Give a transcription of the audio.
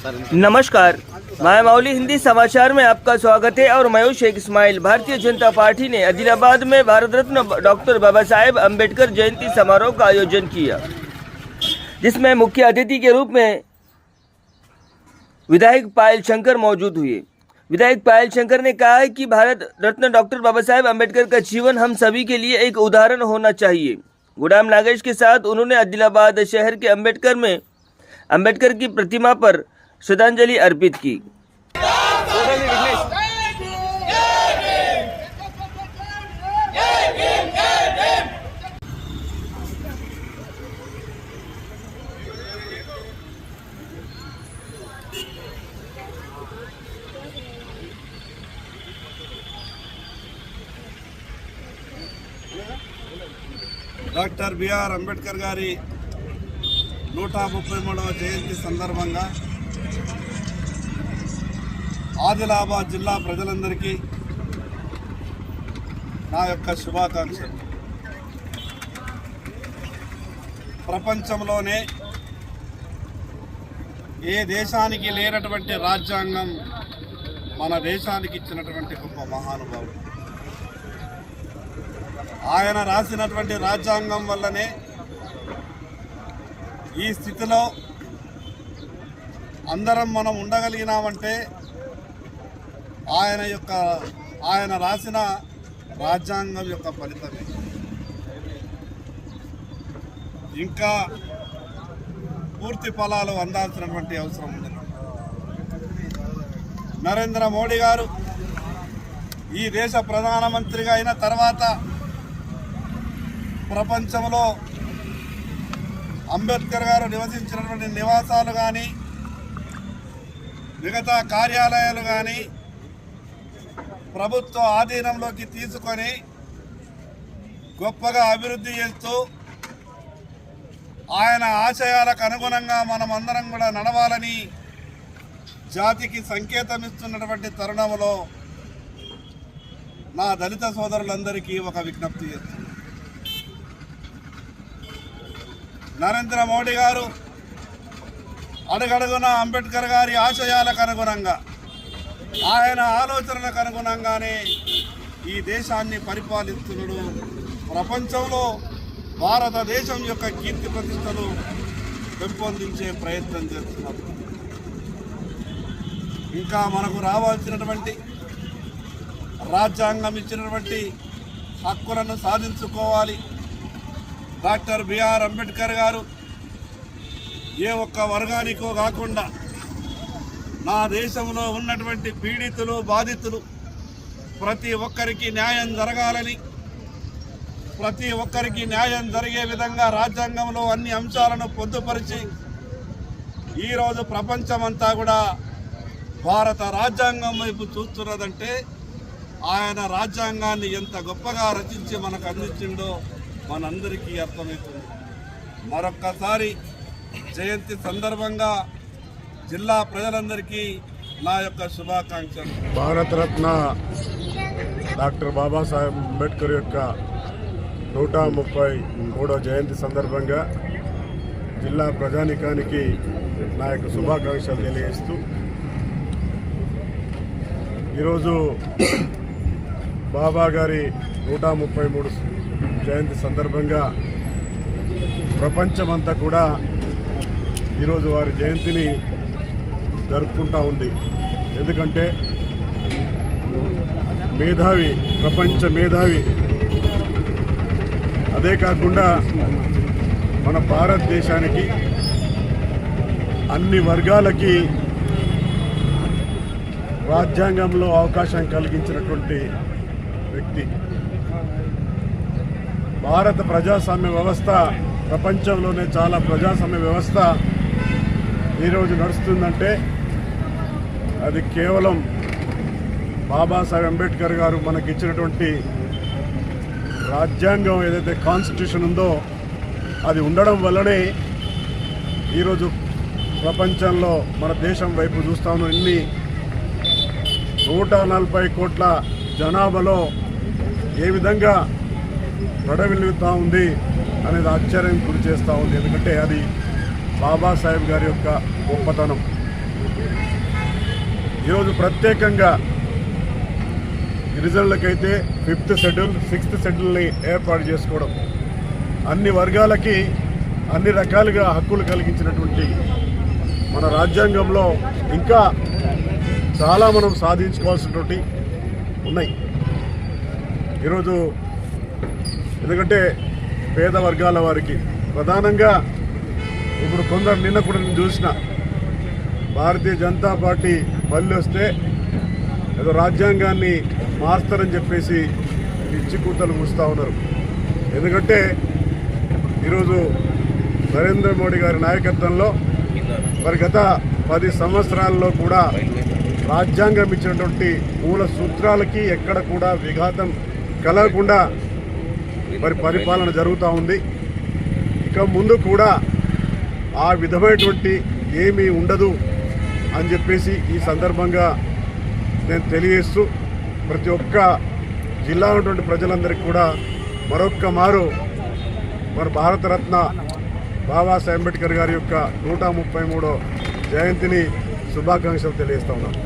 नमस्कार, मैं मौली हिंदी समाचार में आपका स्वागत है और मैं शेख इस्माइल। भारतीय जनता पार्टी ने आदिलाबाद में भारत रत्न डॉक्टर बाबा साहेब अम्बेडकर जयंती समारोह का आयोजन किया, जिसमें मुख्य अतिथि के रूप में विधायक पायल शंकर मौजूद हुए। विधायक पायल शंकर ने कहा है कि भारत रत्न डॉक्टर बाबा साहेब अम्बेडकर का जीवन हम सभी के लिए एक उदाहरण होना चाहिए। गुलाम नागेश के साथ उन्होंने आदिलाबाद शहर के अम्बेडकर की प्रतिमा पर श्रद्धांजलि अर्पित की। డాక్టర్ బిఆర్ అంబేద్కర్ గారి 133వ జయంతి సందర్భంగా ఆదిలాబాద్ జిల్లా ప్రజలందరికీ నా యొక్క శుభాకాంక్షలు। ప్రపంచంలోనే ఏ దేశానికి లేనటువంటి రాజ్యాంగం మన దేశానికి ఇచ్చినటువంటి గొప్ప మహానుభావుడు। ఆయన రాసినటువంటి రాజ్యాంగం వల్లనే ఈ స్థితిలో అందరం మనం ఉండగలిగినామంటే ఆయన రాసిన రాజ్యాంగం యొక్క ఫలితమే। ఇంకా పూర్తి ఫలాలు అందాల్సినటువంటి అవసరం ఉంది। నరేంద్ర మోడీ గారు ఈ దేశ ప్రధానమంత్రిగా అయిన తర్వాత ప్రపంచంలో అంబేద్కర్ గారు నివసించినటువంటి నివాసాలు కానీ మిగతా కార్యాలయాలు కానీ ప్రభుత్వ ఆధీనంలోకి తీసుకొని గొప్పగా అభివృద్ధి చేస్తూ ఆయన ఆశయాలకు అనుగుణంగా మనం అందరం కూడా నడవాలని జాతికి సంకేతం ఇస్తున్నటువంటి తరుణంలో నా దళిత సోదరులందరికీ ఒక విజ్ఞప్తి చేస్తున్నాను। నరేంద్ర మోడీ గారు అడుగడుగున అంబేద్కర్ గారి ఆశయాలకు అనుగుణంగా ఆయన ఆలోచనలకు అనుగుణంగానే ఈ దేశాన్ని పరిపాలిస్తున్నాడు। ప్రపంచంలో భారతదేశం యొక్క కీర్తి ప్రతిష్టలు పెంపొందించే ప్రయత్నం చేస్తున్నారు। ఇంకా మనకు రావాల్సినటువంటి రాజ్యాంగం ఇచ్చినటువంటి హక్కులను సాధించుకోవాలి। డాక్టర్ బిఆర్ అంబేద్కర్ గారు ఏ ఒక్క వర్గానికో కాకుండా నా దేశంలో ఉన్నటువంటి పీడితులు బాధితులు ప్రతి ఒక్కరికి న్యాయం జరగాలని, ప్రతి ఒక్కరికి న్యాయం జరిగే విధంగా రాజ్యాంగంలో అన్ని అంశాలను పొందుపరిచి ఈరోజు ప్రపంచమంతా కూడా భారత రాజ్యాంగం వైపు చూస్తున్నదంటే ఆయన రాజ్యాంగాన్ని ఎంత గొప్పగా రచించి మనకు అందించిండో మనందరికీ అర్థమవుతుంది। మరొక్కసారి జయంతి సందర్భంగా జిల్లా ప్రజలందరికీ నా యొక్క శుభాకాంక్షలు। భారతరత్న డాక్టర్ బాబాసాహెబ్ అంబేద్కర్ యొక్క 133వ జయంతి సందర్భంగా జిల్లా ప్రజానికానికి నా యొక్క శుభాకాంక్షలు తెలియజేస్తూ ఈరోజు బాబా గారి 133 జయంతి సందర్భంగా ప్రపంచమంతా కూడా ఈరోజు వారి జయంతిని జరుపుకుంటూ ఉంది। ఎందుకంటే మేధావి, ప్రపంచ మేధావి, అదే కాకుండా మన భారతదేశానికి అన్ని వర్గాలకి రాజ్యాంగంలో అవకాశం కలిగించినటువంటి వ్యక్తి। భారత ప్రజాస్వామ్య వ్యవస్థ ప్రపంచంలోనే చాలా ప్రజాస్వామ్య వ్యవస్థ ఈరోజు నడుస్తుందంటే అది కేవలం బాబాసాహెబ్ అంబేద్కర్ గారు మనకి ఇచ్చినటువంటి రాజ్యాంగం ఏదైతే కాన్స్టిట్యూషన్ ఉందో అది ఉండడం వల్లనే ఈరోజు ప్రపంచంలో మన దేశం వైపు చూస్తా ఉన్న ఇన్ని 140 కోట్ల జనాభాలో ఏ విధంగా ప్రడవిల్లుతూ ఉంది అనేది ఆశ్చర్యం గురి చేస్తూ ఉంది। ఎందుకంటే అది బాబాసాహెబ్ గారి యొక్క గొప్పతనం। ఈరోజు ప్రత్యేకంగా గిరిజనులకైతే 5th షెడ్యూల్ 6th షెడ్యూల్ని ఏర్పాటు చేసుకోవడం, అన్ని వర్గాలకి అన్ని రకాలుగా హక్కులు కలిగించినటువంటి మన రాజ్యాంగంలో ఇంకా చాలా మనం సాధించుకోవాల్సినటువంటి ఉన్నాయి. ఈరోజు ఎందుకంటే పేద వర్గాల వారికి ప్రధానంగా ఇప్పుడు కొందరు నిన్న కూడా నేను చూసిన భారతీయ జనతా పార్టీ మళ్ళీ వస్తే ఏదో రాజ్యాంగాన్ని మారుస్తారని చెప్పేసి పిచ్చి కూతలు కూస్తూ ఉన్నారు. ఎందుకంటే ఈరోజు నరేంద్ర మోడీ గారి నాయకత్వంలో మరి గత 10 సంవత్సరాల్లో కూడా రాజ్యాంగం ఇచ్చినటువంటి మూల సూత్రాలకి ఎక్కడ కూడా విఘాతం కలగకుండా మరి పరిపాలన జరుగుతూ ఉంది. ఇక ముందు కూడా ఆ విధమైనటువంటి ఏమీ ఉండదు అని చెప్పేసి ఈ సందర్భంగా నేను తెలియజేస్తూ ప్రతి ఒక్క జిల్లా ఉన్నటువంటి ప్రజలందరికీ కూడా మరొక్క మారు మన భారతరత్న బాబాసాహెబ్ అంబేద్కర్ గారి యొక్క 133వ జయంతిని శుభాకాంక్షలు తెలియజేస్తా ఉన్నాను.